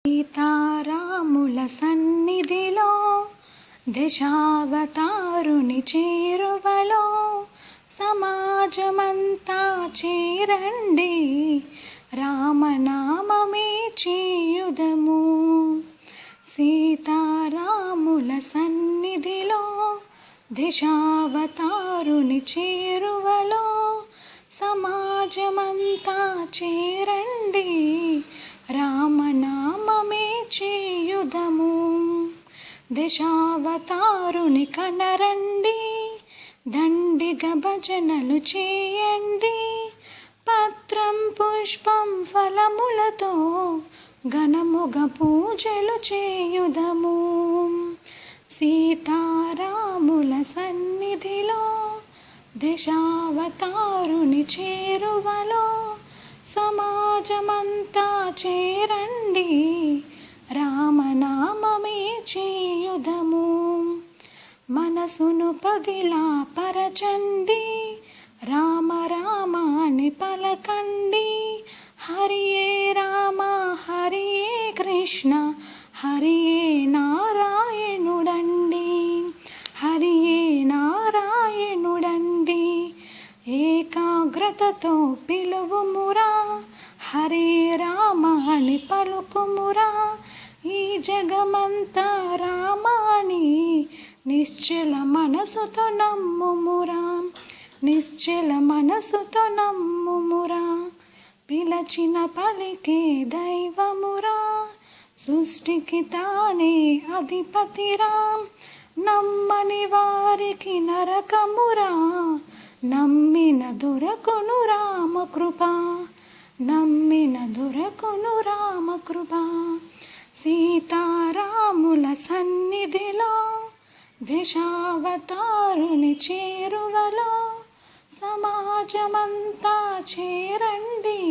సీతారాముల సన్నిధిలో దశావతారుని చేరువలో సమాజమంతా చేరండి, రామనామమే చేయుదము. సీతారాముల సన్నిధిలో దశావతారుని చేరువలో సమాజమంతా చేరండి, రామనామమే చేయుదము. దశావతారుని కనరండి, దండిగా భజనలు చేయండి, పత్రం పుష్పం ఫలములతో ఘనముగా పూజలు చేయుదము. సీతారాముల సన్నిధిలో దశావతారుని చేరువలో సమాజమంతా చేరండి, రామనామమే చేయుదము. మనసును పదిలా పరచండి, రామ రామ అని పలకండి. హరియే రామ హరియే కృష్ణ హరియే నారాయణుడండి, హరియే నారాయణుడండి. ఏకాగ్రతతో పిలువుమురా, హరే రామ అని పలుకుమురా. ఈ జగమంతా రామాని నిశ్చల మనసుతో నమ్ముమురా, నిశ్చల మనసుతో నమ్ముమురా. పిలచిన పలికే దైవమురా, సృష్టికి తానే అధిపతిరా. నమ్మని వారికి నరకమురా, నమ్మిన దొరకును రామకృప, నమ్మిన దొరకును రామకృప. సీతారాముల సన్నిధిలో దశావతారుని చేరువలో సమాజమంతా చేరండి,